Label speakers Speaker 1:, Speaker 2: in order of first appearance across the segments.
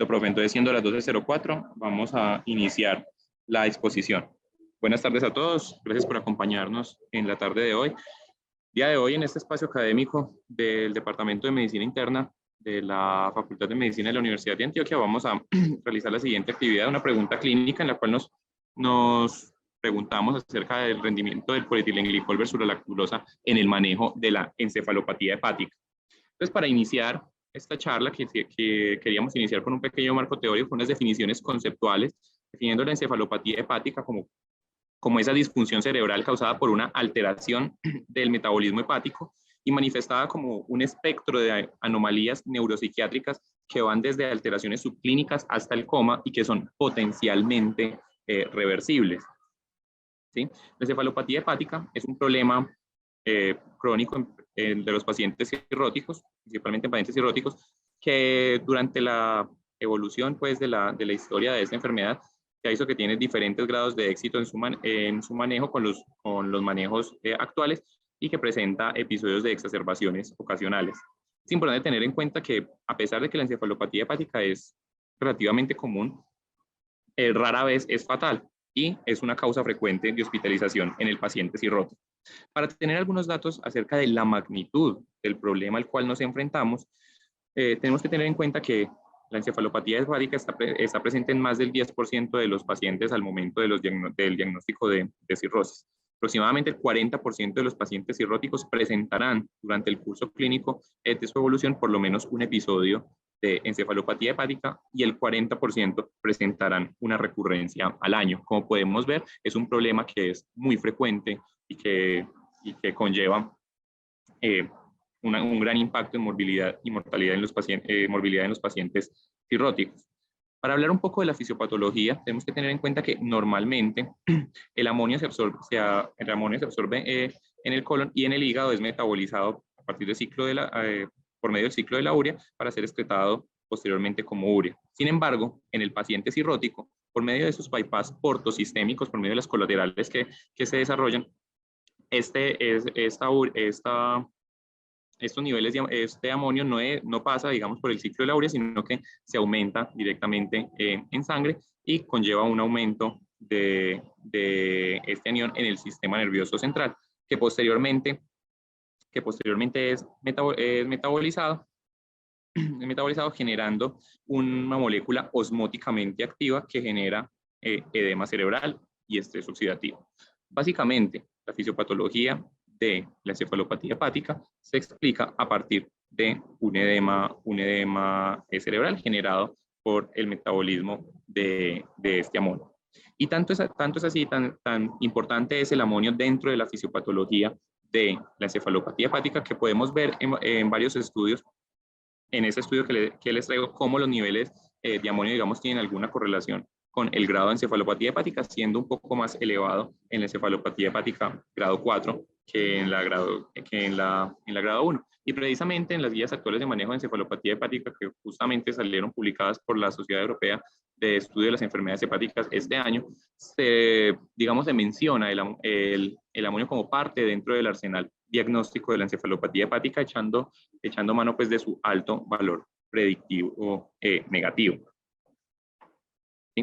Speaker 1: Listo, profe. Entonces, siendo las 12:04, vamos a iniciar la exposición. Buenas tardes a todos. Gracias por acompañarnos en la tarde de hoy. Día de hoy, en este espacio académico del Departamento de Medicina Interna de la Facultad de Medicina de la Universidad de Antioquia, vamos a realizar la siguiente actividad, una pregunta clínica en la cual nos preguntamos acerca del rendimiento del polietilenglicol versus la lactulosa en el manejo de la encefalopatía hepática. Entonces, para iniciar esta charla, que queríamos iniciar con un pequeño marco teórico, con unas definiciones conceptuales, definiendo la encefalopatía hepática como esa disfunción cerebral causada por una alteración del metabolismo hepático y manifestada como un espectro de anomalías neuropsiquiátricas que van desde alteraciones subclínicas hasta el coma y que son potencialmente reversibles. ¿Sí? La encefalopatía hepática es un problema crónico de los pacientes cirróticos, principalmente en pacientes cirróticos, que durante la evolución pues, de la historia de esta enfermedad se hizo que tiene diferentes grados de éxito en su manejo con los manejos actuales y que presenta episodios de exacerbaciones ocasionales. Es importante tener en cuenta que a pesar de que la encefalopatía hepática es relativamente común, rara vez es fatal y es una causa frecuente de hospitalización en el paciente cirrótico. Para tener algunos datos acerca de la magnitud del problema al cual nos enfrentamos, tenemos que tener en cuenta que la encefalopatía hepática está presente en más del 10% de los pacientes al momento del diagnóstico de cirrosis. Aproximadamente el 40% de los pacientes cirróticos presentarán durante el curso clínico de su evolución por lo menos un episodio de encefalopatía hepática y el 40% presentarán una recurrencia al año. Como podemos ver, es un problema que es muy frecuente y que conlleva un gran impacto en morbilidad y mortalidad en los pacientes cirróticos. Para hablar un poco de la fisiopatología, tenemos que tener en cuenta que normalmente el amonio se absorbe en el colon y en el hígado es metabolizado a partir del ciclo por medio del ciclo de la urea para ser excretado posteriormente como urea. Sin embargo, en el paciente cirrótico, por medio de esos bypass portosistémicos, por medio de las colaterales que se desarrollan, estos niveles de este amonio no pasa, digamos, por el ciclo de la urea, sino que se aumenta directamente en sangre y conlleva un aumento de este anión en el sistema nervioso central, que posteriormente es metabolizado generando una molécula osmóticamente activa que genera edema cerebral y estrés oxidativo. Básicamente, la fisiopatología de la encefalopatía hepática se explica a partir de un edema cerebral generado por el metabolismo de este amonio. Y tanto es así, tan importante es el amonio dentro de la fisiopatología de la encefalopatía hepática que podemos ver en varios estudios. En ese estudio que les traigo, cómo los niveles de amonio, digamos, tienen alguna correlación con el grado de encefalopatía hepática, siendo un poco más elevado en la encefalopatía hepática grado 4 que en la grado 1. Y precisamente en las guías actuales de manejo de encefalopatía hepática, que justamente salieron publicadas por la Sociedad Europea de Estudio de las Enfermedades Hepáticas este año, se menciona el amonio como parte dentro del arsenal diagnóstico de la encefalopatía hepática, echando mano pues, de su alto valor predictivo negativo. ¿Sí?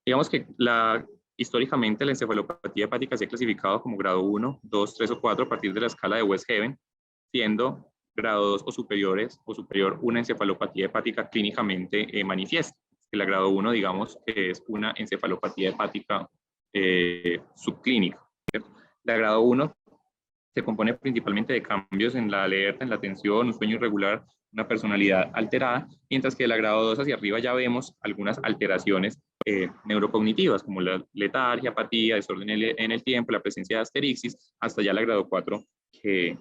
Speaker 1: Digamos que históricamente la encefalopatía hepática se ha clasificado como grado 1, 2, 3 o 4 a partir de la escala de Westhaven, siendo grado 2 o superior una encefalopatía hepática clínicamente manifiesta. La grado 1, digamos, que es una encefalopatía hepática subclínica. ¿Cierto? La grado 1 se compone principalmente de cambios en la alerta, en la atención, un sueño irregular, una personalidad alterada, mientras que de la grado 2 hacia arriba ya vemos algunas alteraciones neurocognitivas, como la letargia, apatía, desorden en el tiempo, la presencia de asterixis, hasta ya la grado 4 que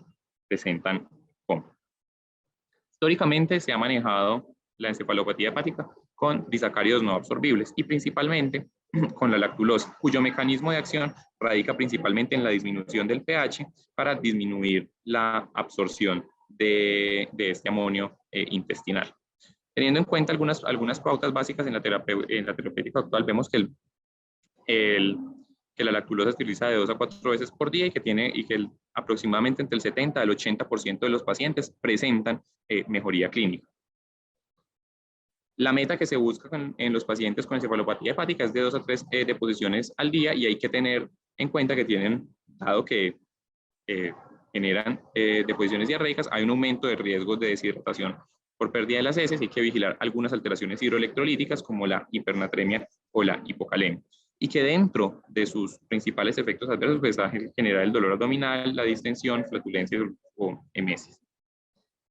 Speaker 1: presentan coma. Históricamente se ha manejado la encefalopatía hepática con disacáridos no absorbibles y principalmente con la lactulosa, cuyo mecanismo de acción radica principalmente en la disminución del pH para disminuir la absorción de este amonio intestinal. Teniendo en cuenta algunas pautas básicas en la terapéutica actual, vemos que la lactulosa se utiliza de 2 a 4 veces por día y que aproximadamente entre el 70 al 80% de los pacientes presentan mejoría clínica. La meta que se busca en los pacientes con encefalopatía hepática es de 2 a 3 deposiciones al día, y hay que tener en cuenta que tienen, dado que generan deposiciones diarreicas, hay un aumento de riesgos de deshidratación por pérdida de las heces, y hay que vigilar algunas alteraciones hidroelectrolíticas como la hipernatremia o la hipocalemia, y que dentro de sus principales efectos adversos pues, va a generar el dolor abdominal, la distensión, flatulencia o emesis.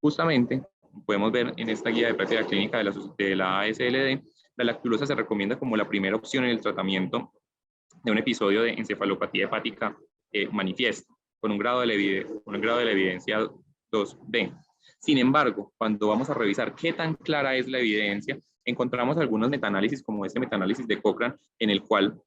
Speaker 1: Justamente podemos ver en esta guía de práctica clínica de la ASLD, la lactulosa se recomienda como la primera opción en el tratamiento de un episodio de encefalopatía hepática manifiesta, con un grado de la evidencia 2B. Sin embargo, cuando vamos a revisar qué tan clara es la evidencia, encontramos algunos metaanálisis, como este metaanálisis de Cochrane, en el cual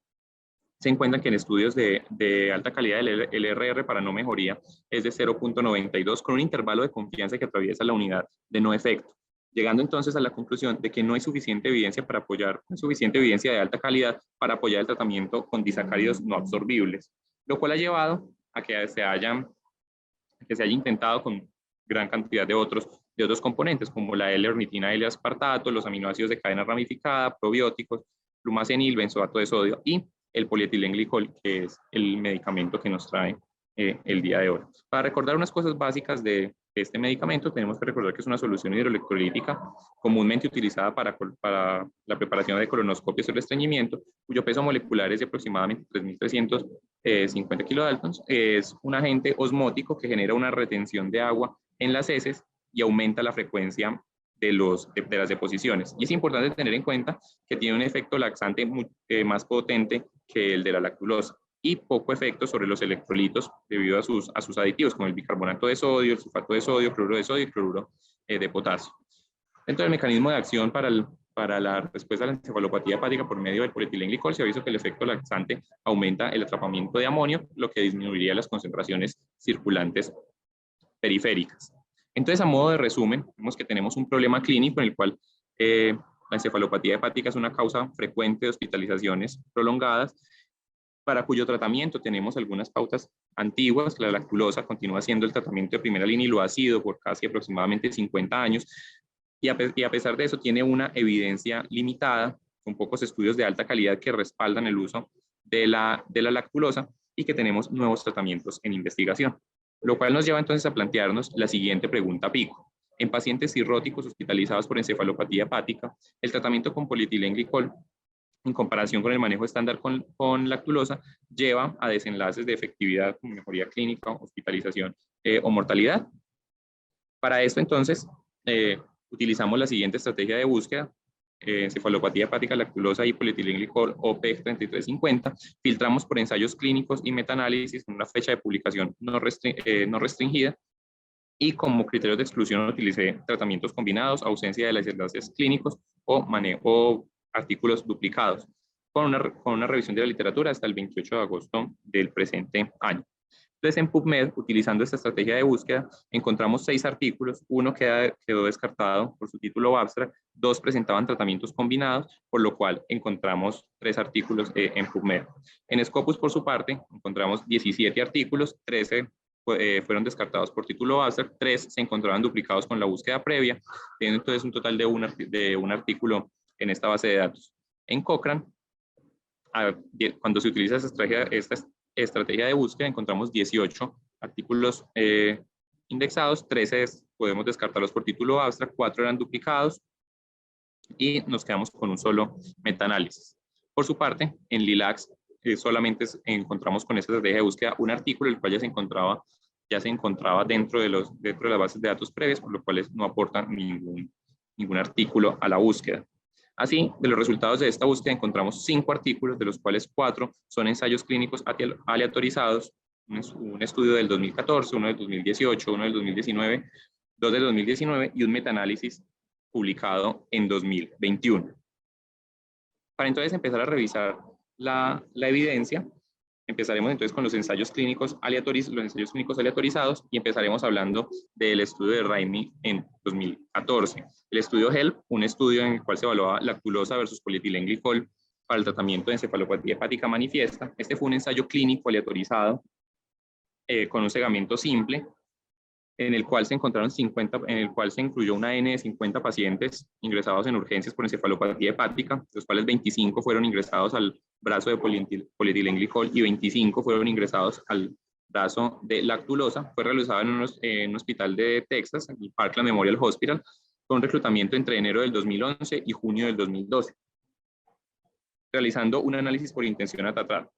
Speaker 1: se encuentran que en estudios de alta calidad el RR para no mejoría es de 0.92, con un intervalo de confianza que atraviesa la unidad de no efecto, llegando entonces a la conclusión de que no hay suficiente evidencia para apoyar, no hay suficiente evidencia de alta calidad para apoyar el tratamiento con disacáridos no absorbibles, lo cual ha llevado a que se haya intentado con gran cantidad de otros componentes, como la L-ornitina, L-aspartato, los aminoácidos de cadena ramificada, probióticos, flumacenil, benzoato de sodio y el polietilenglicol, que es el medicamento que nos trae el día de hoy. Para recordar unas cosas básicas de este medicamento, tenemos que recordar que es una solución hidroelectrolítica comúnmente utilizada para la preparación de colonoscopias o el estreñimiento, cuyo peso molecular es de aproximadamente 3.350 kilodaltons. Es un agente osmótico que genera una retención de agua en las heces y aumenta la frecuencia de las deposiciones. Y es importante tener en cuenta que tiene un efecto laxante más potente que el de la lactulosa, y poco efecto sobre los electrolitos debido a sus aditivos, como el bicarbonato de sodio, el sulfato de sodio, cloruro de sodio y cloruro de potasio. Dentro del mecanismo de acción para la respuesta a la encefalopatía hepática por medio del polietilenglicol, se ha visto que el efecto laxante aumenta el atrapamiento de amonio, lo que disminuiría las concentraciones circulantes periféricas. Entonces, a modo de resumen, vemos que tenemos un problema clínico en el cual la encefalopatía hepática es una causa frecuente de hospitalizaciones prolongadas, para cuyo tratamiento tenemos algunas pautas antiguas. La lactulosa continúa siendo el tratamiento de primera línea y lo ha sido por casi aproximadamente 50 años, y a pesar de eso tiene una evidencia limitada, con pocos estudios de alta calidad que respaldan el uso de la lactulosa, y que tenemos nuevos tratamientos en investigación. Lo cual nos lleva entonces a plantearnos la siguiente pregunta pico. En pacientes cirróticos hospitalizados por encefalopatía hepática, el tratamiento con polietilenglicol, en comparación con el manejo estándar con lactulosa, lleva a desenlaces de efectividad como mejoría clínica, hospitalización o mortalidad. Para esto entonces utilizamos la siguiente estrategia de búsqueda: encefalopatía hepática lactulosa y polietilenglicol OPEC 3350, filtramos por ensayos clínicos y metaanálisis con una fecha de publicación no restringida, y como criterios de exclusión utilicé tratamientos combinados, ausencia de desenlaces clínicos o artículos duplicados, con una revisión de la literatura hasta el 28 de agosto del presente año. Entonces, en PubMed, utilizando esta estrategia de búsqueda, encontramos 6 artículos, uno quedó descartado por su título abstract, 2 presentaban tratamientos combinados, por lo cual encontramos 3 artículos en PubMed. En Scopus, por su parte, encontramos 17 artículos, 13 fueron descartados por título abstract, 3 se encontraban duplicados con la búsqueda previa, teniendo entonces un total de un artículo en esta base de datos. En Cochrane, cuando se utiliza esta estrategia de búsqueda, encontramos 18 artículos indexados, 13 podemos descartarlos por título abstract, 4 eran duplicados, y nos quedamos con un solo metaanálisis. Por su parte, en Lilacs solamente encontramos con esta estrategia de búsqueda un artículo, el cual ya se encontraba dentro de las bases de datos previas, por lo cual no aporta ningún artículo a la búsqueda. Así, de los resultados de esta búsqueda encontramos 5 artículos, de los cuales 4 son ensayos clínicos aleatorizados, un estudio del 2014, uno del 2018, uno del 2019, 2 del 2019 y un metaanálisis publicado en 2021. Para entonces empezar a revisar la evidencia, empezaremos entonces con los ensayos clínicos aleatorizados, y empezaremos hablando del estudio de Raimi en 2014. El estudio HELP, un estudio en el cual se evaluaba lactulosa versus polietilenglicol para el tratamiento de encefalopatía hepática manifiesta. Este fue un ensayo clínico aleatorizado con un segmento simple, en el cual se incluyó una N de 50 pacientes ingresados en urgencias por encefalopatía hepática, los cuales 25 fueron ingresados al brazo de polietilenglicol y 25 fueron ingresados al brazo de lactulosa. Fue realizado en un hospital de Texas, el Parkland Memorial Hospital, con reclutamiento entre enero del 2011 y junio del 2012, realizando un análisis por intención a tratar.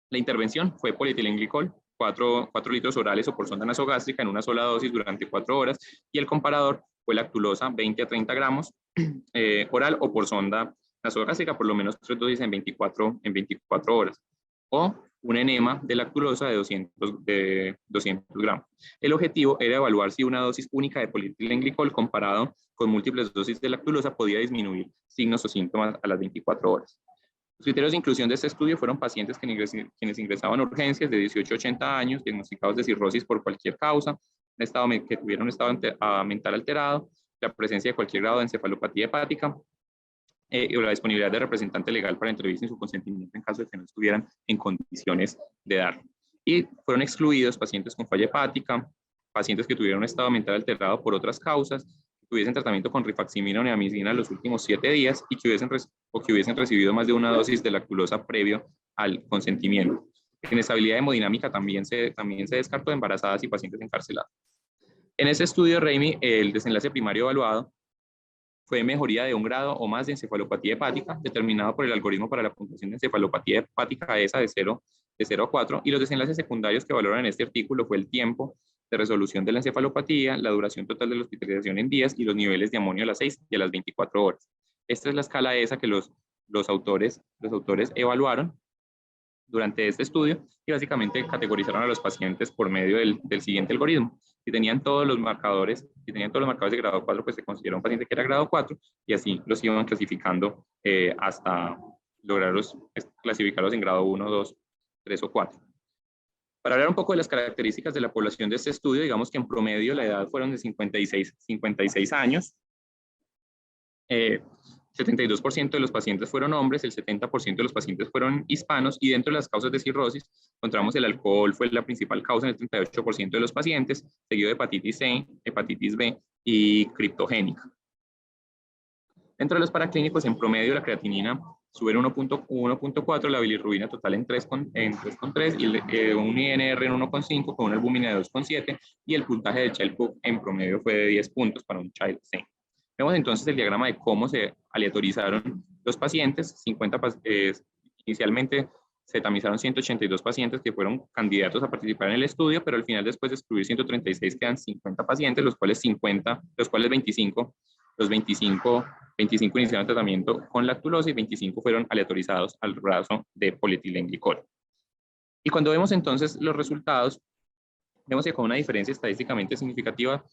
Speaker 1: La intervención fue polietilenglicol, 4 litros orales o por sonda nasogástrica en una sola dosis durante 4 horas, y el comparador fue lactulosa 20 a 30 gramos oral o por sonda nasogástrica, por lo menos 3 dosis en 24 horas, o un enema de lactulosa de 200 gramos. El objetivo era evaluar si una dosis única de polietilenglicol comparado con múltiples dosis de lactulosa podía disminuir signos o síntomas a las 24 horas. Los criterios de inclusión de este estudio fueron pacientes quienes ingresaban a urgencias de 18 a 80 años, diagnosticados de cirrosis por cualquier causa, que tuvieran un estado mental alterado, la presencia de cualquier grado de encefalopatía hepática, y la disponibilidad de representante legal para entrevista y su consentimiento en caso de que no estuvieran en condiciones de darlo. Y fueron excluidos pacientes con falla hepática, pacientes que tuvieran un estado mental alterado por otras causas, que tuviesen tratamiento con rifaximina o neomicina en los últimos 7 días y que hubiesen recibido más de una dosis de lactulosa previo al consentimiento. En estabilidad hemodinámica también se descartó de embarazadas y pacientes encarcelados. En este estudio, Raimi, el desenlace primario evaluado fue mejoría de 1 grado o más de encefalopatía hepática, determinado por el algoritmo para la puntuación de encefalopatía hepática ESA de 0 a 4, y los desenlaces secundarios que valoran en este artículo fue el tiempo de resolución de la encefalopatía, la duración total de la hospitalización en días y los niveles de amonio a las 6 y a las 24 horas. Esta es la escala ESA que los autores evaluaron durante este estudio y básicamente categorizaron a los pacientes por medio del siguiente algoritmo. Si tenían todos los marcadores de grado 4, pues se considera un paciente que era grado 4 y así los iban clasificando hasta lograrlos clasificarlos en grado 1, 2, 3 o 4. Para hablar un poco de las características de la población de este estudio, digamos que en promedio la edad fueron de 56 años. 72% de los pacientes fueron hombres, el 70% de los pacientes fueron hispanos, y dentro de las causas de cirrosis encontramos el alcohol fue la principal causa en el 38% de los pacientes, seguido de hepatitis C, hepatitis B y criptogénica. Dentro de los paraclínicos, en promedio la creatinina sube en 1.4, la bilirrubina total en 3.3 y un INR en 1.5 con una albúmina de 2.7 y el puntaje de Child-Pugh en promedio fue de 10 puntos para un Child C. Vemos entonces el diagrama de cómo se aleatorizaron los pacientes. Inicialmente se tamizaron 182 pacientes que fueron candidatos a participar en el estudio, pero al final, después de excluir 136, quedan 50 pacientes, los cuales 25 iniciaron tratamiento con lactulosa y 25 fueron aleatorizados al brazo de polietilenglicol. Y cuando vemos entonces los resultados, vemos que con una diferencia estadísticamente significativa,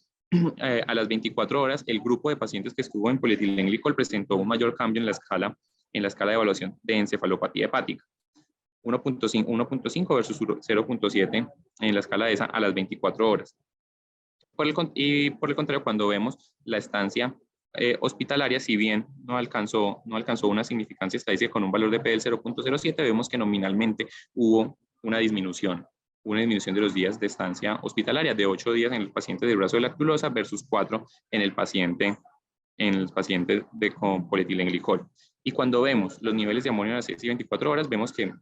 Speaker 1: a las 24 horas, el grupo de pacientes que estuvo en polietilenglicol presentó un mayor cambio en la escala de evaluación de encefalopatía hepática. 1.5 versus 0.7 en la escala de esa a las 24 horas. Por el contrario, cuando vemos la estancia hospitalaria, si bien no alcanzó una significancia estadística con un valor de P del 0.07, vemos que nominalmente hubo una disminución de los días de estancia hospitalaria, de 8 días en el paciente de brazo de lactulosa versus 4 en el paciente con polietilenglicol. Y cuando vemos los niveles de amonio a las 6 y 24 horas, vemos que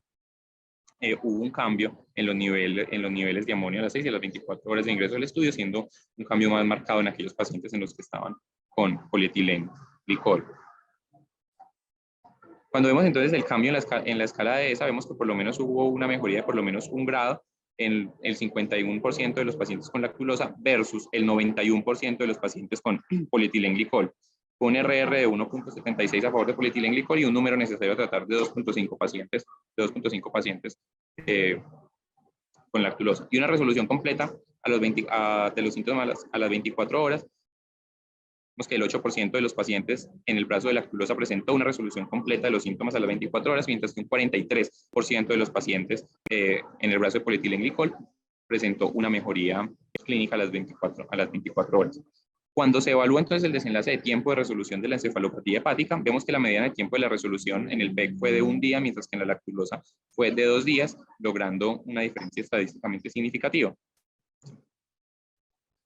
Speaker 1: hubo un cambio en los niveles de amonio a las 6 y a las 24 horas de ingreso al estudio, siendo un cambio más marcado en aquellos pacientes en los que estaban con polietilenglicol. Cuando vemos entonces el cambio en la escala de ESA, vemos que por lo menos hubo una mejoría de por lo menos 1 grado en el 51% de los pacientes con lactulosa versus el 91% de los pacientes con polietilenglicol, con un RR de 1.76 a favor de polietilenglicol y un número necesario a tratar de 2.5 pacientes con lactulosa. Y una resolución completa de los síntomas a las 24 horas. Vemos que el 8% de los pacientes en el brazo de lactulosa presentó una resolución completa de los síntomas a las 24 horas, mientras que un 43% de los pacientes en el brazo de polietilenglicol presentó una mejoría clínica a las 24 horas. Cuando se evalúa entonces el desenlace de tiempo de resolución de la encefalopatía hepática, vemos que la mediana de tiempo de la resolución en el PEC fue de 1 día, mientras que en la lactulosa fue de 2 días, logrando una diferencia estadísticamente significativa.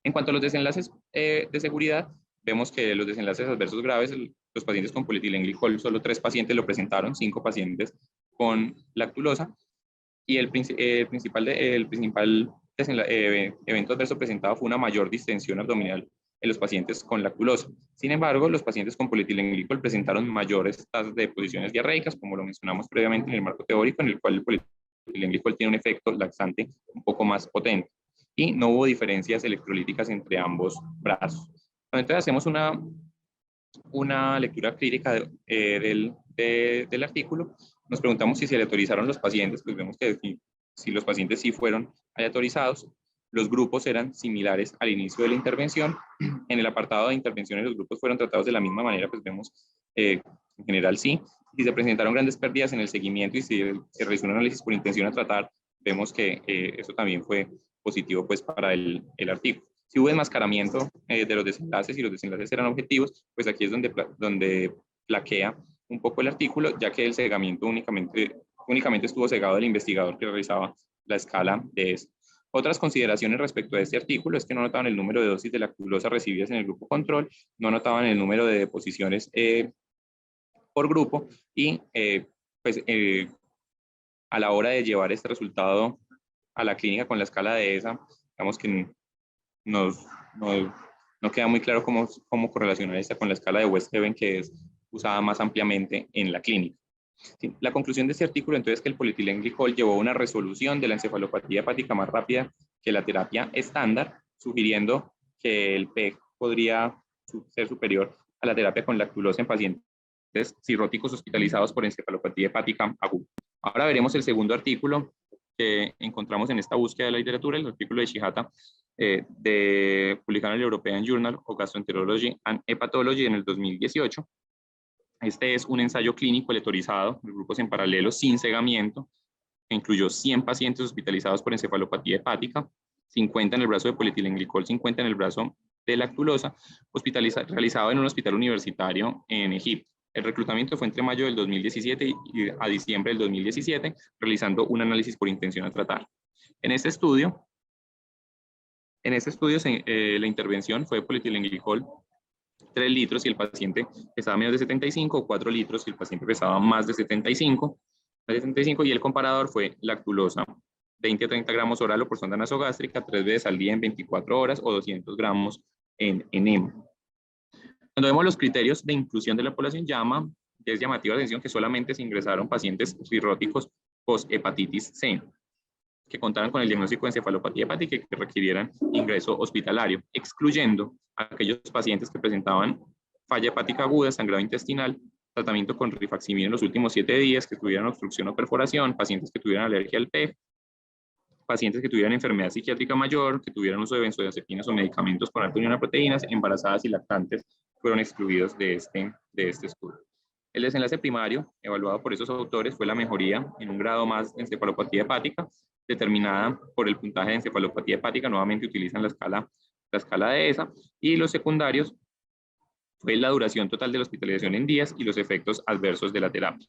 Speaker 1: En cuanto a los desenlaces de seguridad, vemos que los desenlaces adversos graves, los pacientes con polietilenglicol, solo 3 pacientes lo presentaron, 5 pacientes con lactulosa, y el principal evento adverso presentado fue una mayor distensión abdominal en los pacientes con lactulosa. Sin embargo, los pacientes con polietilenglicol presentaron mayores tasas de posiciones diarreicas, como lo mencionamos previamente en el marco teórico, en el cual el polietilenglicol tiene un efecto laxante un poco más potente, y no hubo diferencias electrolíticas entre ambos brazos. Entonces hacemos una lectura clínica del artículo. Nos preguntamos si se aleatorizaron los pacientes, pues vemos que si los pacientes sí fueron aleatorizados. Los grupos eran similares al inicio de la intervención. En el apartado de intervenciones los grupos fueron tratados de la misma manera, pues vemos en general sí. Si se presentaron grandes pérdidas en el seguimiento y si se realizó un análisis por intención a tratar, vemos que eso también fue positivo pues para el artículo. Si hubo enmascaramiento de los desenlaces y los desenlaces eran objetivos, pues aquí es donde flaquea un poco el artículo, ya que el cegamiento únicamente estuvo cegado del investigador que realizaba la escala de ESA. Otras consideraciones respecto a este artículo es que no notaban el número de dosis de lactulosa recibidas en el grupo control, no notaban el número de deposiciones por grupo y a la hora de llevar este resultado a la clínica con la escala de ESA, digamos que no queda muy claro cómo correlacionar esta con la escala de West-Haven, que es usada más ampliamente en la clínica. Sí, la conclusión de este artículo entonces es que el polietilenglicol llevó a una resolución de la encefalopatía hepática más rápida que la terapia estándar, sugiriendo que el PEG podría ser superior a la terapia con lactulosa en pacientes cirróticos hospitalizados por encefalopatía hepática aguda. Ahora veremos el segundo artículo que encontramos en esta búsqueda de la literatura, el artículo de Shihata, publicado en el European Journal of Gastroenterology and Hepatology en el 2018. Este es un ensayo clínico aleatorizado de grupos en paralelo sin cegamiento, que incluyó 100 pacientes hospitalizados por encefalopatía hepática, 50 en el brazo de polietilenglicol, 50 en el brazo de lactulosa, realizado en un hospital universitario en Egipto. El reclutamiento fue entre mayo del 2017 y a diciembre del 2017, realizando un análisis por intención a tratar. En este estudio la intervención fue polietilenglicol 3 litros si el paciente pesaba menos de 75, o 4 litros si el paciente pesaba más de 75, y el comparador fue lactulosa 20 a 30 gramos oral o por sonda nasogástrica 3 veces al día en 24 horas o 200 gramos en enema. Cuando vemos los criterios de inclusión de la población es llamativa la atención que solamente se ingresaron pacientes cirróticos post-hepatitis C, que contaran con el diagnóstico de encefalopatía hepática y que requirieran ingreso hospitalario, excluyendo a aquellos pacientes que presentaban falla hepática aguda, sangrado intestinal, tratamiento con rifaximirina en los últimos 7 días, que tuvieran obstrucción o perforación, pacientes que tuvieran alergia al PEG, pacientes que tuvieran enfermedad psiquiátrica mayor, que tuvieran uso de benzodiazepinas o medicamentos con alta unión a proteínas, embarazadas y lactantes, fueron excluidos de este estudio. El desenlace primario, evaluado por esos autores, fue la mejoría en un grado más de encefalopatía hepática, determinada por el puntaje de encefalopatía hepática, nuevamente utilizan la escala de ESA, y los secundarios fue la duración total de la hospitalización en días y los efectos adversos de la terapia.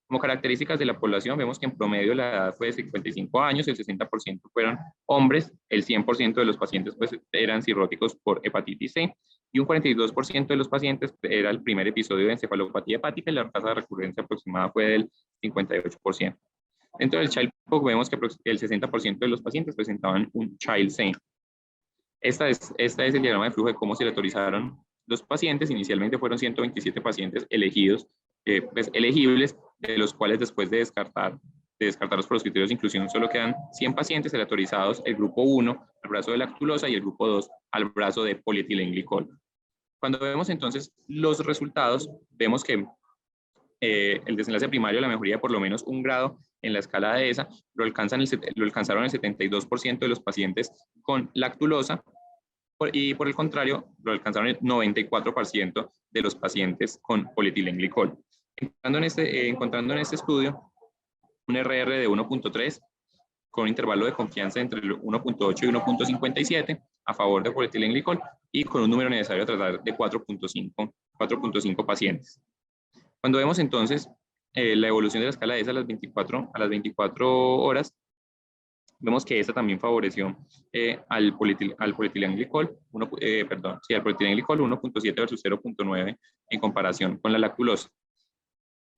Speaker 1: Como características de la población, vemos que en promedio la edad fue de 55 años, el 60% fueron hombres, el 100% de los pacientes pues, eran cirróticos por hepatitis C, y un 42% de los pacientes era el primer episodio de encefalopatía hepática, y la tasa de recurrencia aproximada fue del 58%. Dentro del child POC vemos que el 60% de los pacientes presentaban un child C. Este es el diagrama de flujo de cómo se aleatorizaron los pacientes. Inicialmente fueron 127 pacientes elegidos, pues, elegibles, de los cuales después de descartarlos por los criterios de inclusión solo quedan 100 pacientes aleatorizados, el grupo 1 al brazo de lactulosa y el grupo 2 al brazo de polietilenglicol. Cuando vemos entonces los resultados, vemos que el desenlace primario, la mejoría de por lo menos un grado en la escala de ESA, lo alcanzaron el 72% de los pacientes con lactulosa, y por el contrario, lo alcanzaron el 94% de los pacientes con polietilenglicol. Encontrando en este estudio un RR de 1.3 con un intervalo de confianza entre 1.8 y 1.57 a favor de polietilenglicol y con un número necesario a tratar de 4.5 pacientes. Cuando vemos entonces la evolución de la escala de ESA a las 24 horas, vemos que esta también favoreció al polietilenglicol, al polietilenglicol 1.7 versus 0.9 en comparación con la lactulosa.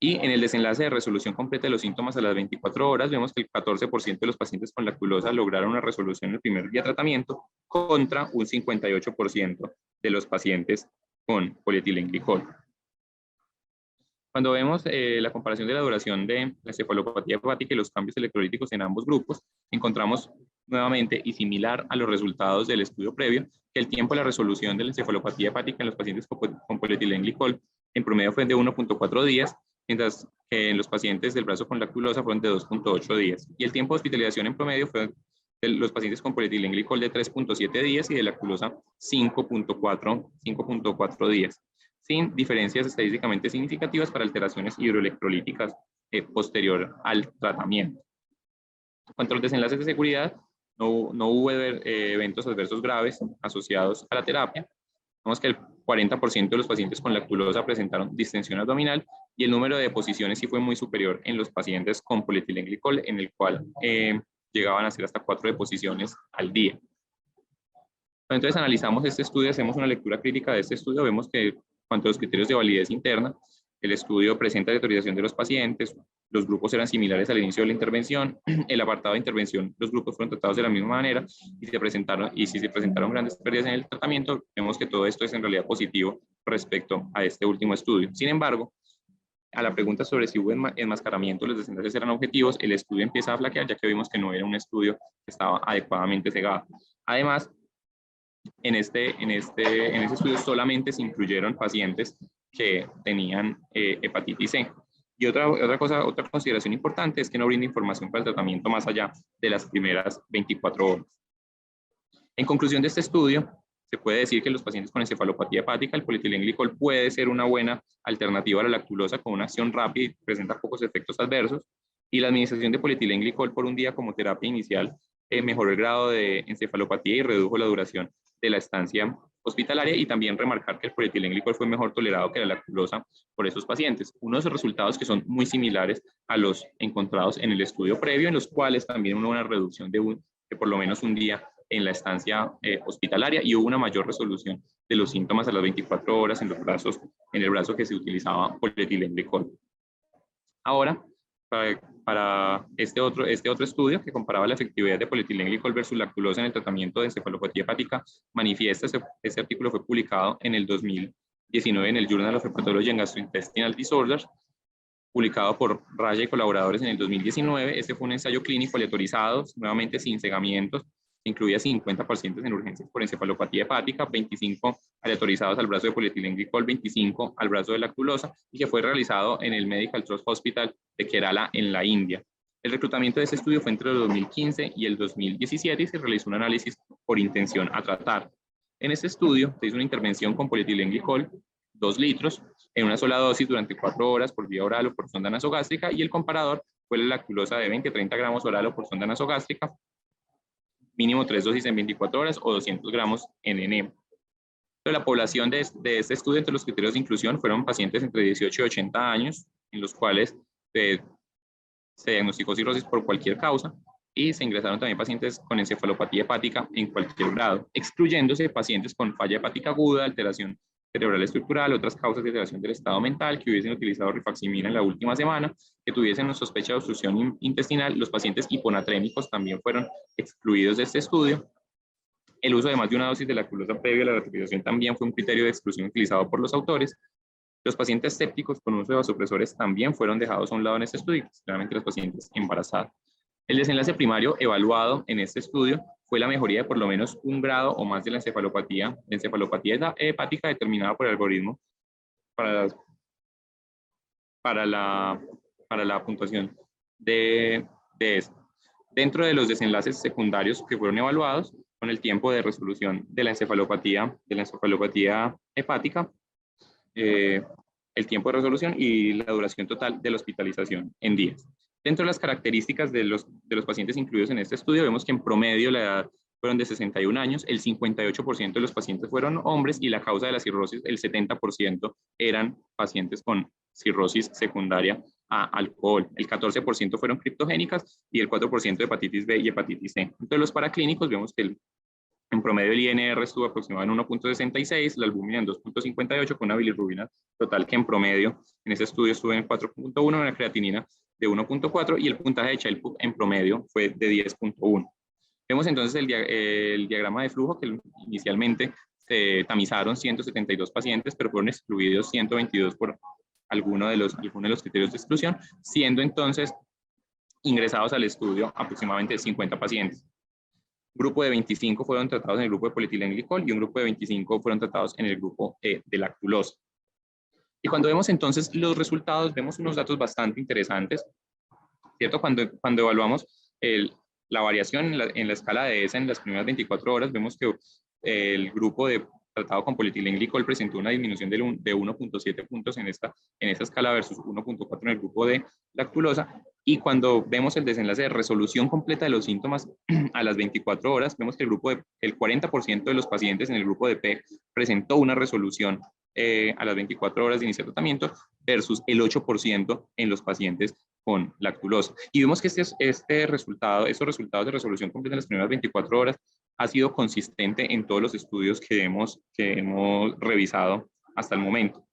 Speaker 1: Y en el desenlace de resolución completa de los síntomas a las 24 horas, vemos que el 14% de los pacientes con lactulosa lograron una resolución en el primer día de tratamiento contra un 58% de los pacientes con polietilenglicol. Cuando vemos la comparación de la duración de la encefalopatía hepática y los cambios electrolíticos en ambos grupos, encontramos nuevamente y similar a los resultados del estudio previo, que el tiempo de la resolución de la encefalopatía hepática en los pacientes con polietilenglicol en promedio fue de 1.4 días, mientras que en los pacientes del brazo con lactulosa fueron de 2.8 días. Y el tiempo de hospitalización en promedio fue de los pacientes con polietilenglicol de 3.7 días y de lactulosa 5.4 días, sin diferencias estadísticamente significativas para alteraciones hidroelectrolíticas posterior al tratamiento. En cuanto a los desenlaces de seguridad, no hubo eventos adversos graves asociados a la terapia. Vemos que el 40% de los pacientes con lactulosa presentaron distensión abdominal y el número de deposiciones sí fue muy superior en los pacientes con polietilenglicol, en el cual llegaban a ser hasta 4 deposiciones al día. Entonces analizamos este estudio, hacemos una lectura crítica de este estudio, vemos que en cuanto a los criterios de validez interna, el estudio presenta la autorización de los pacientes, los grupos eran similares al inicio de la intervención, el apartado de intervención, los grupos fueron tratados de la misma manera y si se presentaron grandes pérdidas en el tratamiento, vemos que todo esto es en realidad positivo respecto a este último estudio. Sin embargo, a la pregunta sobre si hubo enmascaramiento, los desenlaces eran objetivos, el estudio empieza a flaquear ya que vimos que no era un estudio que estaba adecuadamente cegado. Además, en ese estudio solamente se incluyeron pacientes que tenían hepatitis C. Y otra consideración importante es que no brinda información para el tratamiento más allá de las primeras 24 horas. En conclusión de este estudio, se puede decir que en los pacientes con encefalopatía hepática, el polietilenglicol puede ser una buena alternativa a la lactulosa con una acción rápida y presenta pocos efectos adversos. Y la administración de polietilenglicol por un día como terapia inicial mejoró el grado de encefalopatía y redujo la duración de la estancia hospitalaria, y también remarcar que el polietilenglicol fue mejor tolerado que la lactulosa por esos pacientes. Unos resultados que son muy similares a los encontrados en el estudio previo, en los cuales también hubo una reducción de por lo menos un día en la estancia hospitalaria y hubo una mayor resolución de los síntomas a las 24 horas en el brazo que se utilizaba polietilenglicol. Ahora, para este otro estudio que comparaba la efectividad de polietilenglicol versus lactulosa en el tratamiento de encefalopatía hepática, manifiesta, este artículo fue publicado en el 2019 en el Journal of Hepatology and Gastrointestinal Disorders, publicado por Raya y colaboradores en el 2019. Este fue un ensayo clínico aleatorizado, nuevamente sin cegamientos, incluía 50 pacientes en urgencias por encefalopatía hepática, 25 aleatorizados al brazo de polietilenglicol, 25 al brazo de lactulosa, y que fue realizado en el Medical Trust Hospital de Kerala, en la India. El reclutamiento de este estudio fue entre el 2015 y el 2017 y se realizó un análisis por intención a tratar. En este estudio se hizo una intervención con polietilenglicol, 2 litros, en una sola dosis durante 4 horas por vía oral o por sonda nasogástrica, y el comparador fue la lactulosa de 20-30 gramos oral o por sonda nasogástrica, mínimo 3 dosis en 24 horas o 200 gramos en NM. La población de este estudio, entre los criterios de inclusión, fueron pacientes entre 18 y 80 años, en los cuales se diagnosticó cirrosis por cualquier causa, y se ingresaron también pacientes con encefalopatía hepática en cualquier grado, excluyéndose pacientes con falla hepática aguda, alteración cerebral estructural, otras causas de alteración del estado mental, que hubiesen utilizado rifaximirina en la última semana, que tuviesen sospecha de obstrucción intestinal. Los pacientes hiponatrémicos también fueron excluidos de este estudio. El uso de más de una dosis de lactulosa previo a la ratificación también fue un criterio de exclusión utilizado por los autores. Los pacientes sépticos con uso de vasopresores también fueron dejados a un lado en este estudio, claramente los pacientes embarazados. El desenlace primario evaluado en este estudio fue la mejoría de por lo menos 1 grado o más de la encefalopatía hepática determinada por el algoritmo para la puntuación de esto. Dentro de los desenlaces secundarios que fueron evaluados, con el tiempo de resolución de la encefalopatía hepática, el tiempo de resolución y la duración total de la hospitalización en días. Dentro de las características de los pacientes incluidos en este estudio, vemos que en promedio la edad fueron de 61 años, el 58% de los pacientes fueron hombres y la causa de la cirrosis, el 70% eran pacientes con cirrosis secundaria a alcohol. El 14% fueron criptogénicas y el 4% de hepatitis B y hepatitis C. Entonces los paraclínicos vemos que en promedio el INR estuvo aproximado en 1.66, la albúmina en 2.58, con una bilirrubina total que en promedio en ese estudio estuvo en 4.1, una creatinina de 1.4 y el puntaje de Child-Pugh en promedio fue de 10.1. Vemos entonces el diagrama de flujo que inicialmente se tamizaron 172 pacientes, pero fueron excluidos 122 por algunos de los criterios de exclusión, siendo entonces ingresados al estudio aproximadamente 50 pacientes. Un grupo de 25 fueron tratados en el grupo de polietilenglicol y un grupo de 25 fueron tratados en el grupo de lactulosa. Y cuando vemos entonces los resultados, vemos unos datos bastante interesantes, ¿cierto? Cuando evaluamos la variación en la escala de ESA en las primeras 24 horas, vemos que el grupo tratado con polietilenglicol presentó una disminución de 1.7 puntos en esta escala versus 1.4 en el grupo de lactulosa. Y cuando vemos el desenlace de resolución completa de los síntomas a las 24 horas, vemos que el 40% de los pacientes en el grupo de PEG presentó una resolución a las 24 horas de iniciar tratamiento versus el 8% en los pacientes con lactulosa. Y vemos que esos resultados de resolución completa en las primeras 24 horas ha sido consistente en todos los estudios que hemos revisado hasta el momento.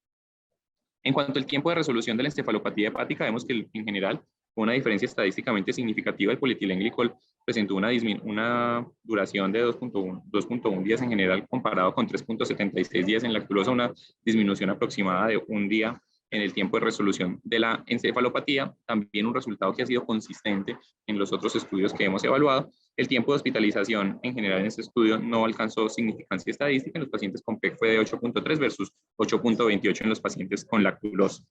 Speaker 1: En cuanto al tiempo de resolución de la encefalopatía hepática, vemos que en general una diferencia estadísticamente significativa. El polietilenglicol presentó una duración de 2.1 días en general, comparado con 3.76 días en lactulosa, una disminución aproximada de un día en el tiempo de resolución de la encefalopatía, también un resultado que ha sido consistente en los otros estudios que hemos evaluado. El tiempo de hospitalización en general en este estudio no alcanzó significancia estadística. En los pacientes con PEG fue de 8.3 versus 8.28 en los pacientes con lactulosa.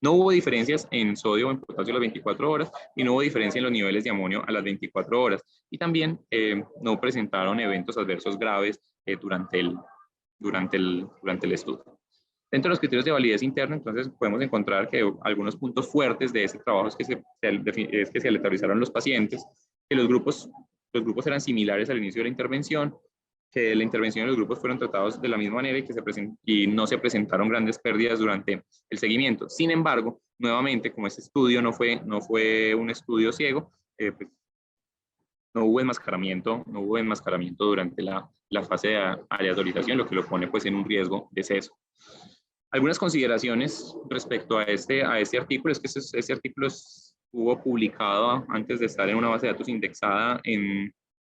Speaker 1: No hubo diferencias en sodio o en potasio a las 24 horas y no hubo diferencia en los niveles de amonio a las 24 horas. Y también no presentaron eventos adversos graves durante el estudio. Dentro de los criterios de validez interna, entonces podemos encontrar que algunos puntos fuertes de ese trabajo es que se aleatorizaron los pacientes, que los grupos eran similares al inicio de la intervención, que la intervención de los grupos fueron tratados de la misma manera y no se presentaron grandes pérdidas durante el seguimiento. Sin embargo, nuevamente, como este estudio no fue un estudio ciego, pues, no hubo enmascaramiento durante la fase de aleatorización, lo que lo pone pues en un riesgo de sesgo. Algunas consideraciones respecto a este artículo es que este artículo estuvo publicado antes de estar en una base de datos indexada en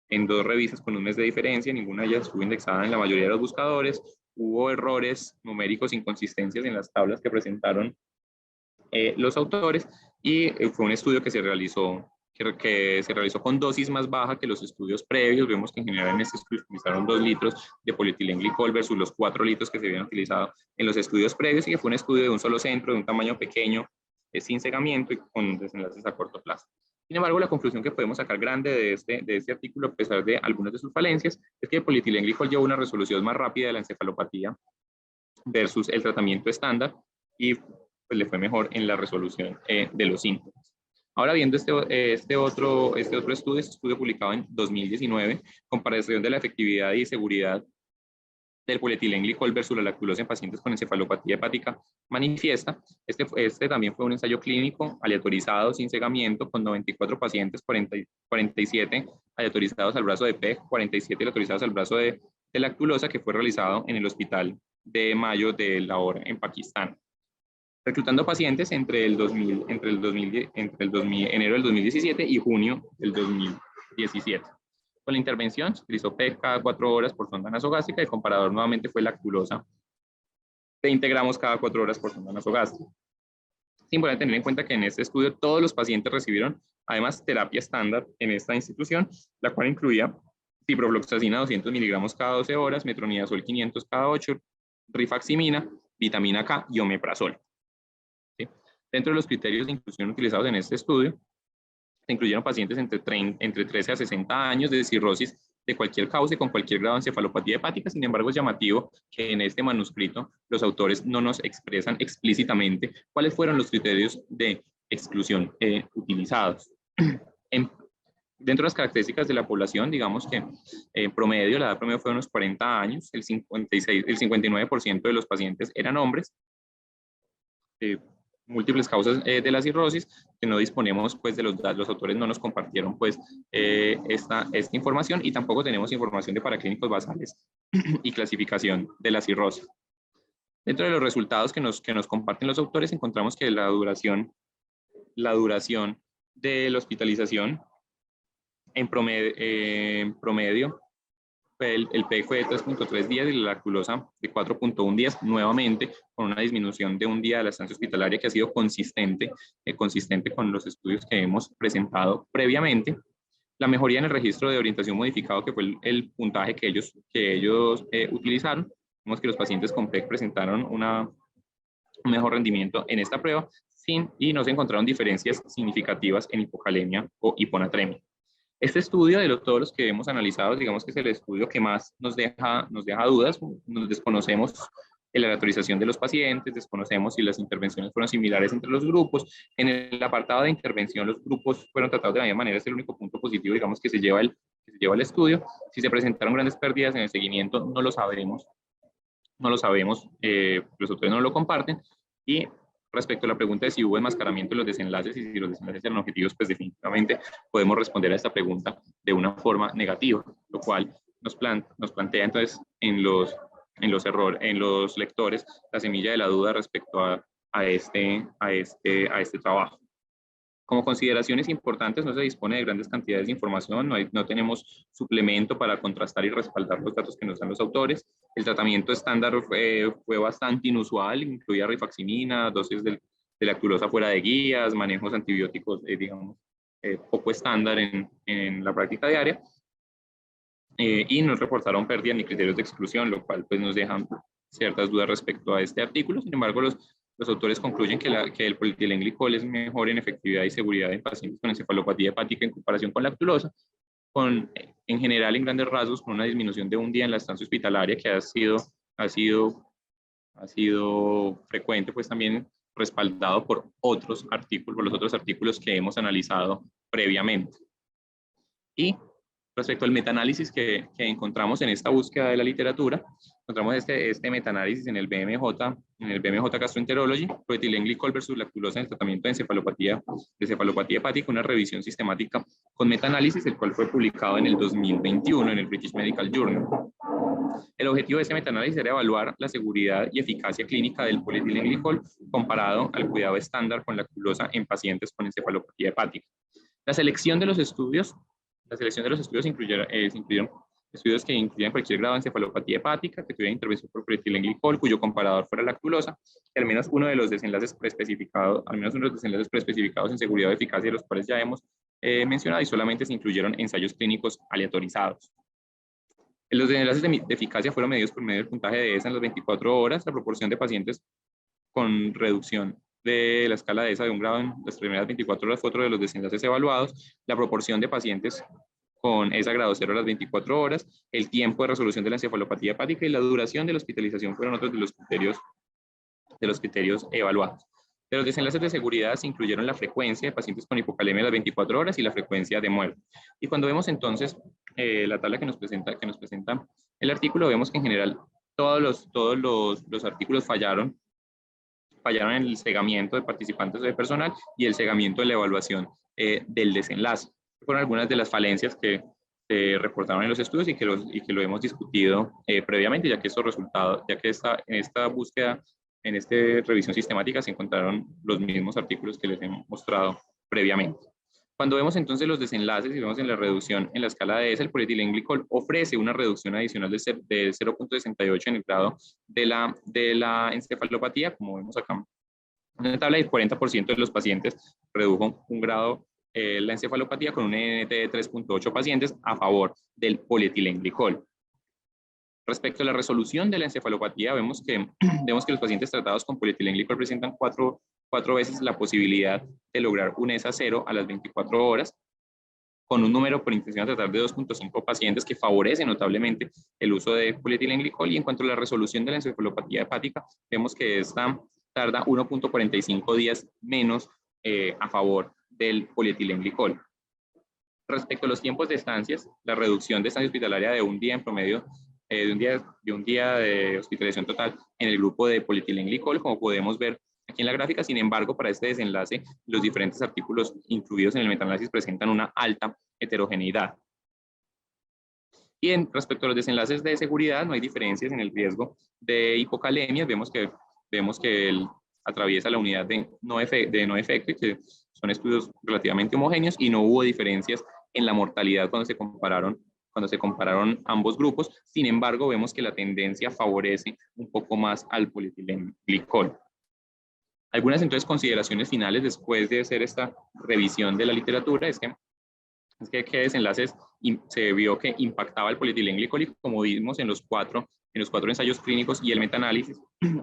Speaker 1: 2 revistas con un mes de diferencia, ninguna de ellas estuvo indexada en la mayoría de los buscadores, hubo errores numéricos, inconsistencias en las tablas que presentaron los autores y fue un estudio que se realizó con dosis más baja que los estudios previos. Vemos que en general en este estudio utilizaron 2 litros de polietilenglicol versus los 4 litros que se habían utilizado en los estudios previos y que fue un estudio de un solo centro, de un tamaño pequeño, sin cegamiento y con desenlaces a corto plazo. Sin embargo, la conclusión que podemos sacar grande de este artículo, a pesar de algunas de sus falencias, es que el polietilenglicol llevó una resolución más rápida de la encefalopatía versus el tratamiento estándar y pues, le fue mejor en la resolución de los síntomas. Ahora viendo este otro estudio publicado en 2019, comparación de la efectividad y seguridad del polietilenglicol versus la lactulosa en pacientes con encefalopatía hepática manifiesta. Este también fue un ensayo clínico aleatorizado sin cegamiento con 94 pacientes, 47 aleatorizados al brazo de PEG, 47 aleatorizados al brazo de lactulosa, que fue realizado en el Hospital de Mayo de Lahore en Pakistán. Reclutando pacientes entre enero del 2017 y junio del 2017. Con la intervención se utilizó PEG cada 4 horas por sonda nasogástrica. El comparador nuevamente fue lactulosa, 20 gramos cada 4 horas por sonda nasogástrica. Es importante tener en cuenta que en este estudio todos los pacientes recibieron además terapia estándar en esta institución, la cual incluía ciprofloxacina 200 miligramos cada 12 horas, metronidazol 500 cada 8, rifaximina, vitamina K y omeprazol. ¿Sí? Dentro de los criterios de inclusión utilizados en este estudio, se incluyeron pacientes entre 13 a 60 años de cirrosis de cualquier causa y con cualquier grado de encefalopatía hepática. Sin embargo, es llamativo que en este manuscrito los autores no nos expresan explícitamente cuáles fueron los criterios de exclusión utilizados. Dentro de las características de la población, digamos que en promedio, la edad promedio fue de unos 40 años, el 59% de los pacientes eran hombres, múltiples causas de la cirrosis, que no disponemos pues de los datos, los autores no nos compartieron pues esta información, y tampoco tenemos información de paraclínicos basales y clasificación de la cirrosis. Dentro de los resultados que nos comparten los autores, encontramos que la duración de la hospitalización en promedio el PEC fue de 3.3 días y la lactulosa de 4.1 días, nuevamente con una disminución de un día de la estancia hospitalaria que ha sido consistente con los estudios que hemos presentado previamente. La mejoría en el registro de orientación modificado, que fue el puntaje que ellos utilizaron. Vemos que los pacientes con PEC presentaron un mejor rendimiento en esta prueba y no se encontraron diferencias significativas en hipocalemia o hiponatremia. Este estudio, de todos los que hemos analizado, digamos que es el estudio que más nos deja dudas. Nos desconocemos la aleatorización de los pacientes, desconocemos si las intervenciones fueron similares entre los grupos. En el apartado de intervención, los grupos fueron tratados de la misma manera, es el único punto positivo, digamos, que se lleva el estudio. Si se presentaron grandes pérdidas en el seguimiento, no lo sabemos, los autores no lo comparten. Y respecto a la pregunta de si hubo enmascaramiento en los desenlaces y si los desenlaces eran objetivos, pues definitivamente podemos responder a esta pregunta de una forma negativa, lo cual nos plantea entonces en los lectores la semilla de la duda respecto a este trabajo. Como consideraciones importantes, no se dispone de grandes cantidades de información, no tenemos suplemento para contrastar y respaldar los datos que nos dan los autores. El tratamiento estándar fue bastante inusual, incluía rifaximina, dosis de lactulosa fuera de guías, manejos antibióticos, poco estándar en la práctica diaria, y no reportaron pérdidas ni criterios de exclusión, lo cual pues nos deja ciertas dudas respecto a este artículo. Sin embargo, los autores concluyen que el polietilenglicol es mejor en efectividad y seguridad en pacientes con encefalopatía hepática en comparación con lactulosa, en general, en grandes rasgos, con una disminución de un día en la estancia hospitalaria que ha sido frecuente, pues también respaldado por los otros artículos que hemos analizado previamente. Y respecto al metaanálisis que encontramos en esta búsqueda de la literatura, encontramos este metaanálisis en el BMJ Gastroenterology, polietilenglicol versus lactulosa en el tratamiento de encefalopatía hepática, una revisión sistemática con metaanálisis, el cual fue publicado en el 2021 en el British Medical Journal. El objetivo de este metaanálisis era evaluar la seguridad y eficacia clínica del polietilenglicol comparado al cuidado estándar con lactulosa en pacientes con encefalopatía hepática. La selección de los estudios incluyeron estudios que incluían cualquier grado de encefalopatía hepática, que tuvieran intervención por polietilenglicol, cuyo comparador fuera lactulosa, y al menos uno de los desenlaces preespecificados en seguridad o eficacia, de los cuales ya hemos mencionado, y solamente se incluyeron ensayos clínicos aleatorizados. Los desenlaces de eficacia fueron medidos por medio del puntaje de ESA en las 24 horas, la proporción de pacientes con reducción de la escala de ESA de un grado en las primeras 24 horas fue otro de los desenlaces evaluados, la proporción de pacientes con ESA grado 0 a las 24 horas, el tiempo de resolución de la encefalopatía hepática y la duración de la hospitalización fueron otros de los criterios evaluados. De los desenlaces de seguridad se incluyeron la frecuencia de pacientes con hipocalemia a las 24 horas y la frecuencia de muerte. Y cuando vemos entonces la tabla que nos presenta el artículo, vemos que en general todos los artículos fallaron en el segamiento de participantes o de personal y el segamiento de la evaluación del desenlace. Fueron algunas de las falencias que se reportaron en los estudios y que lo hemos discutido previamente, ya que estos resultados, en esta búsqueda, en esta revisión sistemática se encontraron los mismos artículos que les he mostrado previamente. Cuando vemos entonces los desenlaces y vemos en la reducción en la escala de ESA, el polietilenglicol ofrece una reducción adicional de 0.68 en el grado de la encefalopatía, como vemos acá. En la tabla, el 40% de los pacientes redujo un grado la encefalopatía con un NNT de 3.8 pacientes a favor del polietilenglicol. Respecto a la resolución de la encefalopatía, vemos que los pacientes tratados con polietilenglicol presentan cuatro veces la posibilidad de lograr un ESA 0 a las 24 horas, con un número por intención a tratar de 2.5 pacientes, que favorece notablemente el uso de polietilenglicol. Y en cuanto a la resolución de la encefalopatía hepática, vemos que esta tarda 1.45 días menos a favor del polietilenglicol. Respecto a los tiempos de estancias, la reducción de estancia hospitalaria de un día en promedio, de un día de hospitalización total en el grupo de polietilenglicol, como podemos ver aquí en la gráfica. Sin embargo, para este desenlace, los diferentes artículos incluidos en el metaanálisis presentan una alta heterogeneidad. Y respecto a los desenlaces de seguridad, no hay diferencias en el riesgo de hipocalemia. Vemos que él atraviesa la unidad de no efecto, y que son estudios relativamente homogéneos, y no hubo diferencias en la mortalidad cuando se compararon ambos grupos. Sin embargo, vemos que la tendencia favorece un poco más al polietilenglicol. Algunas entonces consideraciones finales después de hacer esta revisión de la literatura es que qué desenlaces se vio que impactaba el polietilenglicol, y como vimos en los cuatro ensayos clínicos y el metaanálisis,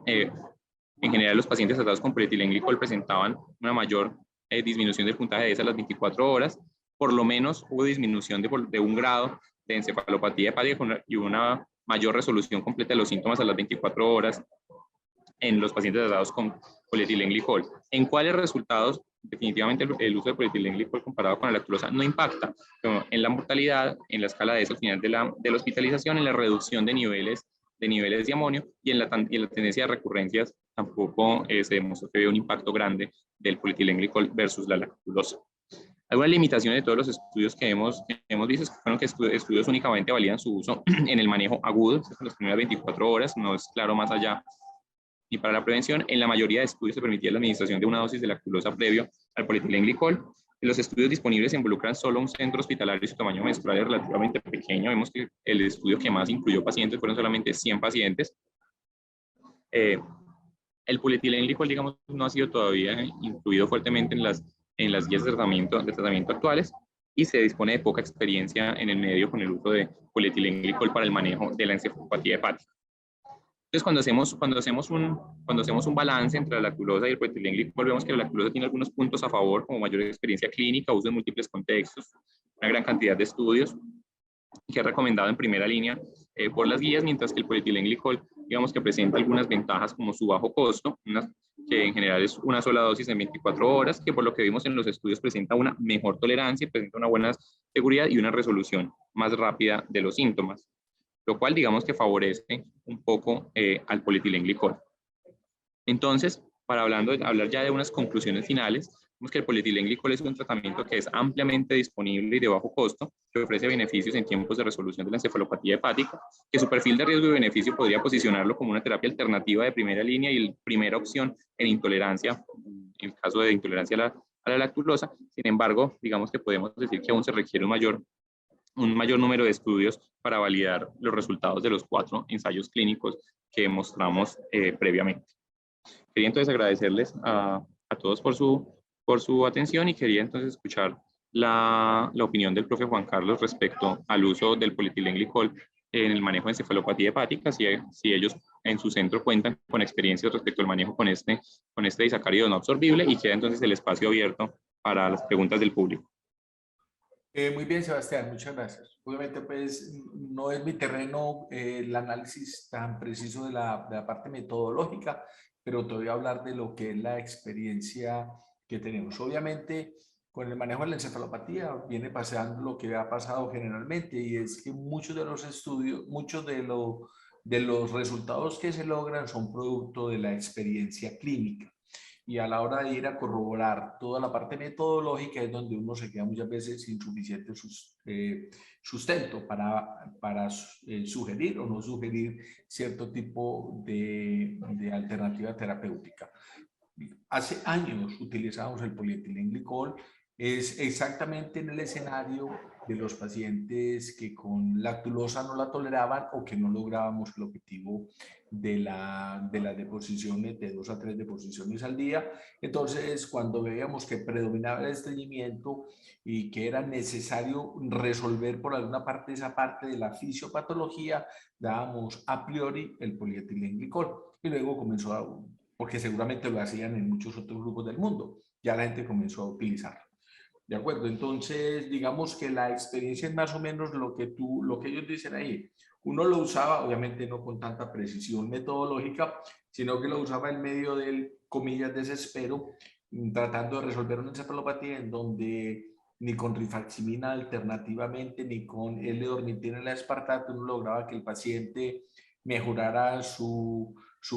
Speaker 1: en general los pacientes tratados con polietilenglicol presentaban una mayor disminución del puntaje de ESA a las 24 horas. Por lo menos hubo disminución de 1 grado de encefalopatía hepática y una mayor resolución completa de los síntomas a las 24 horas en los pacientes tratados con polietilenglicol. ¿En cuáles resultados? Definitivamente el uso de polietilenglicol comparado con la lactulosa no impacta en la mortalidad, en la escala de ESA al final de la hospitalización, en la reducción de niveles de amonio, y en la tendencia de recurrencias tampoco se demostró que había un impacto grande del polietilenglicol versus la lactulosa. Algunas limitaciones de todos los estudios que hemos visto fueron que estudios únicamente valían su uso en el manejo agudo, en las primeras 24 horas, no es claro más allá. Y para la prevención, en la mayoría de estudios se permitía la administración de una dosis de lactulosa previo al polietilenglicol. Los estudios disponibles involucran solo un centro hospitalario y su tamaño menstrual es relativamente pequeño. Vemos que el estudio que más incluyó pacientes fueron solamente 100 pacientes. El polietilenglicol, digamos, no ha sido todavía incluido fuertemente en las guías de tratamiento actuales, y se dispone de poca experiencia en el medio con el uso de polietilenglicol para el manejo de la encefalopatía hepática. Entonces, cuando hacemos un balance entre la lactulosa y el polietilenglicol, vemos que la lactulosa tiene algunos puntos a favor, como mayor experiencia clínica, uso en múltiples contextos, una gran cantidad de estudios, que es recomendado en primera línea por las guías, mientras que el polietilenglicol, digamos que presenta algunas ventajas como su bajo costo, que en general es una sola dosis en 24 horas, que por lo que vimos en los estudios presenta una mejor tolerancia, presenta una buena seguridad y una resolución más rápida de los síntomas, lo cual digamos que favorece un poco al polietilenglicol. Entonces, para hablar ya de unas conclusiones finales, vemos que el polietilenglicol es un tratamiento que es ampliamente disponible y de bajo costo, que ofrece beneficios en tiempos de resolución de la encefalopatía hepática, que su perfil de riesgo y beneficio podría posicionarlo como una terapia alternativa de primera línea y primera opción en intolerancia, en el caso de intolerancia a la lactulosa. Sin embargo, digamos que podemos decir que aún se requiere un mayor número de estudios para validar los resultados de los 4 ensayos clínicos que mostramos previamente. Quería entonces agradecerles a todos por su atención, y quería entonces escuchar la opinión del profe Juan Carlos respecto al uso del polietilenglicol en el manejo de encefalopatía hepática, si ellos en su centro cuentan con experiencias respecto al manejo con este disacárido no absorbible, y queda entonces el espacio abierto para las preguntas del público.
Speaker 2: Muy bien, Sebastián, muchas gracias. Obviamente, pues, no es mi terreno el análisis tan preciso de la parte metodológica, pero te voy a hablar de lo que es la experiencia que tenemos. Obviamente, con el manejo de la encefalopatía viene pasando lo que ha pasado generalmente, y es que muchos de los estudios, muchos de los resultados que se logran son producto de la experiencia clínica. Y a la hora de ir a corroborar toda la parte metodológica es donde uno se queda muchas veces sin suficiente sustento para sugerir o no sugerir cierto tipo de alternativa terapéutica. Hace años utilizábamos el polietilenglicol, es exactamente en el escenario de los pacientes que con lactulosa no la toleraban o que no lográbamos el objetivo de las deposiciones, de 2 a 3 deposiciones al día. Entonces, cuando veíamos que predominaba el estreñimiento y que era necesario resolver por alguna parte esa parte de la fisiopatología, dábamos a priori el polietilenglicol, y luego comenzó porque seguramente lo hacían en muchos otros grupos del mundo, ya la gente comenzó a utilizarlo. ¿De acuerdo? Entonces, digamos que la experiencia es más o menos lo que ellos dicen ahí. Uno lo usaba, obviamente no con tanta precisión metodológica, sino que lo usaba en medio del, comillas, desespero, tratando de resolver una encefalopatía en donde ni con rifaximina alternativamente, ni con L-dormitina en la aspartato, uno lograba que el paciente mejorara su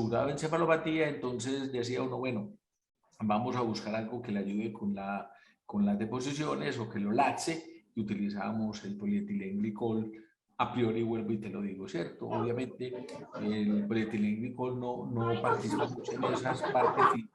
Speaker 2: grado de encefalopatía. Entonces decía uno, bueno, vamos a buscar algo que le ayude con las deposiciones o que lo laxe, y utilizábamos el polietilenglicol. A priori, vuelvo y te lo digo, ¿cierto? Obviamente, el polietilenglicol no participa mucho en esas partes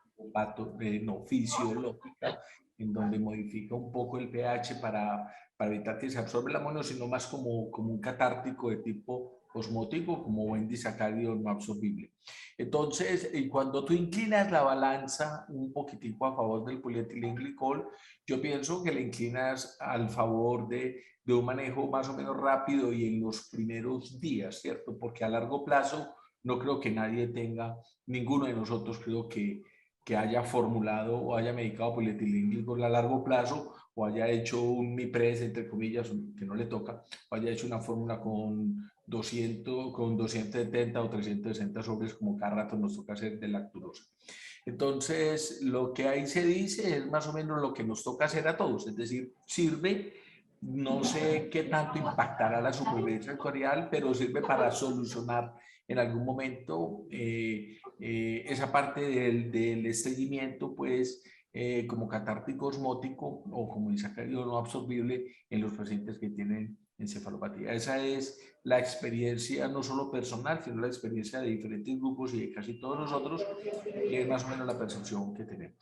Speaker 2: no, fisiológicas, en donde modifica un poco el pH para evitar que se absorba el amonio, sino más como un catártico de tipo osmótico, como buen disacárido no absorbible. Entonces, cuando tú inclinas la balanza un poquitico a favor del polietilenglicol, yo pienso que le inclinas al favor de un manejo más o menos rápido y en los primeros días, ¿cierto? Porque a largo plazo no creo que nadie tenga, ninguno de nosotros creo que haya formulado o haya medicado polietilenglicol a largo plazo o haya hecho un MIPRES, entre comillas, que no le toca, o haya hecho una fórmula con 270 o 360 sobres, como cada rato nos toca hacer de lactulosa. Entonces, lo que ahí se dice es más o menos lo que nos toca hacer a todos, es decir, sirve, no sé qué tanto impactará la supervivencia actuarial, pero sirve para solucionar en algún momento esa parte del estreñimiento, pues, como catártico osmótico o como disacárido no absorbible en los pacientes que tienen encefalopatía. Esa es la experiencia no solo personal, sino la experiencia de diferentes grupos y de casi todos nosotros, y es más o menos la percepción que tenemos.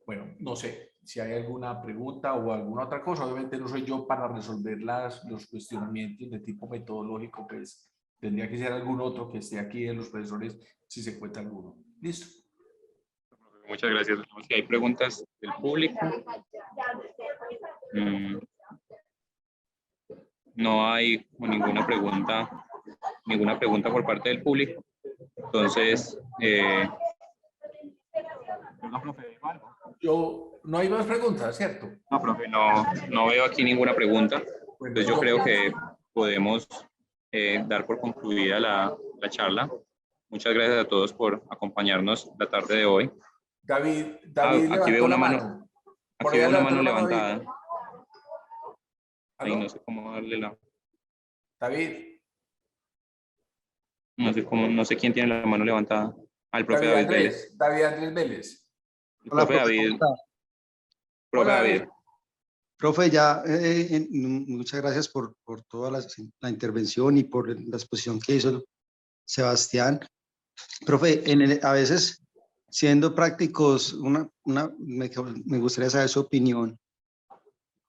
Speaker 2: Bueno, no sé si hay alguna pregunta o alguna otra cosa. Obviamente no soy yo para resolver los cuestionamientos de tipo metodológico, pues tendría que ser algún otro que esté aquí de los profesores, si se encuentra alguno. ¿Listo?
Speaker 1: Muchas gracias. Si hay preguntas del público. No hay ninguna pregunta por parte del público. Entonces,
Speaker 2: No hay más preguntas, ¿cierto?
Speaker 1: no, profe, no veo aquí ninguna pregunta.
Speaker 2: Bueno,
Speaker 1: Entonces yo creo que podemos dar por concluida la charla. Muchas gracias a todos por acompañarnos la tarde de hoy.
Speaker 2: David
Speaker 1: Aquí veo
Speaker 2: levantó
Speaker 1: una
Speaker 2: la
Speaker 1: mano.
Speaker 2: mano. Por
Speaker 1: Aquí
Speaker 2: allá
Speaker 1: veo una
Speaker 2: levantó
Speaker 1: mano
Speaker 2: la mano,
Speaker 1: levantada.
Speaker 2: David.
Speaker 1: Ahí
Speaker 2: ¿Aló?
Speaker 1: no sé cómo darle la...
Speaker 2: David.
Speaker 1: No sé quién tiene la mano levantada. Al profe
Speaker 2: David
Speaker 1: David Vélez.
Speaker 2: Andrés. David Andrés Vélez.
Speaker 1: El
Speaker 3: Hola,
Speaker 1: profe
Speaker 3: profe, ¿cómo
Speaker 1: David.
Speaker 3: está?
Speaker 1: Profe
Speaker 2: Hola,
Speaker 1: David.
Speaker 2: David.
Speaker 3: Profe, muchas gracias por toda la intervención y por la exposición que hizo Sebastián. Profe, a veces, siendo prácticos, me gustaría saber su opinión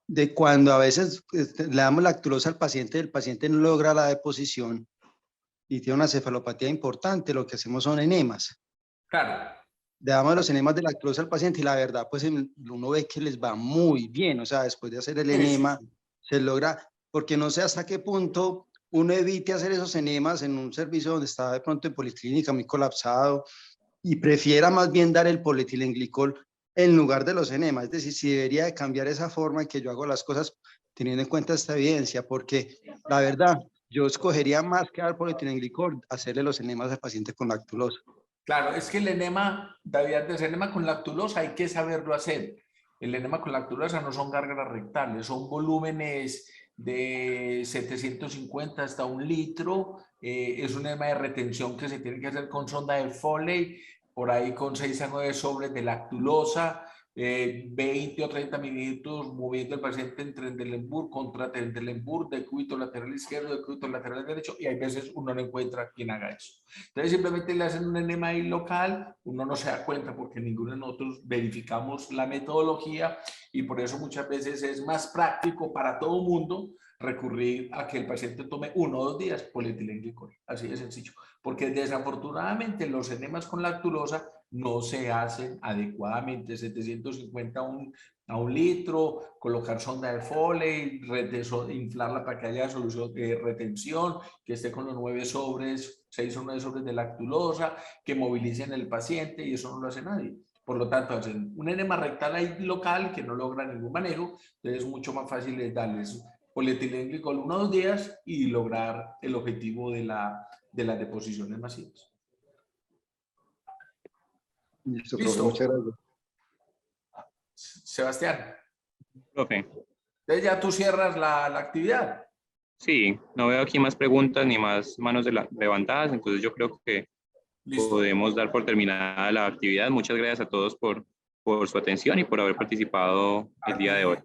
Speaker 3: de cuando a veces le damos lactulosa al paciente, el paciente no logra la deposición y tiene una cefalopatía importante, lo que hacemos son enemas.
Speaker 2: Claro.
Speaker 3: Le damos los enemas de lactulosa al paciente y la verdad, pues uno ve que les va muy bien, o sea, después de hacer el enema, se logra, porque no sé hasta qué punto uno evite hacer esos enemas en un servicio donde está de pronto en policlínica muy colapsado y prefiera más bien dar el polietilenglicol en lugar de los enemas. Es decir, si debería de cambiar esa forma en que yo hago las cosas teniendo en cuenta esta evidencia, porque la verdad, yo escogería más que dar polietilenglicol, hacerle los enemas al paciente con lactulosa.
Speaker 2: Claro, es que el enema, David, el enema con lactulosa hay que saberlo hacer. El enema con lactulosa no son gárgaras rectales, son volúmenes de 750 hasta 1 litro. Es un enema de retención que se tiene que hacer con sonda de Foley, por ahí con 6 a 9 sobres de lactulosa, 20 o 30 minutos moviendo el paciente en Trendelenburg contra Trendelenburg, de cúbito lateral izquierdo, de cúbito lateral derecho, y hay veces uno no encuentra quien haga eso. Entonces simplemente le hacen un enema ahí local, uno no se da cuenta porque ninguno de nosotros verificamos la metodología, y por eso muchas veces es más práctico para todo mundo recurrir a que el paciente tome 1 o 2 días polietilenglicol, así de sencillo, porque desafortunadamente los enemas con lactulosa no se hacen adecuadamente. 750 a 1 litro, colocar sonda de Foley, inflarla para que haya solución de retención, que esté con los 9 sobres, 6 o 9 sobres de lactulosa, que movilicen el paciente, y eso no lo hace nadie. Por lo tanto, hacen un enema rectal ahí local que no logra ningún manejo, entonces es mucho más fácil darles polietilenglicol 1 o 2 días y lograr el objetivo de las deposiciones masivas.
Speaker 3: Listo, profe,
Speaker 2: Listo.
Speaker 3: muchas gracias.
Speaker 2: Sebastián.
Speaker 1: Profe.
Speaker 2: Entonces ya tú cierras la actividad.
Speaker 1: Sí, no veo aquí más preguntas ni más manos levantadas, entonces yo creo que
Speaker 2: Listo.
Speaker 1: podemos dar por terminada la actividad. Muchas gracias a todos por su atención y por haber participado el día de hoy.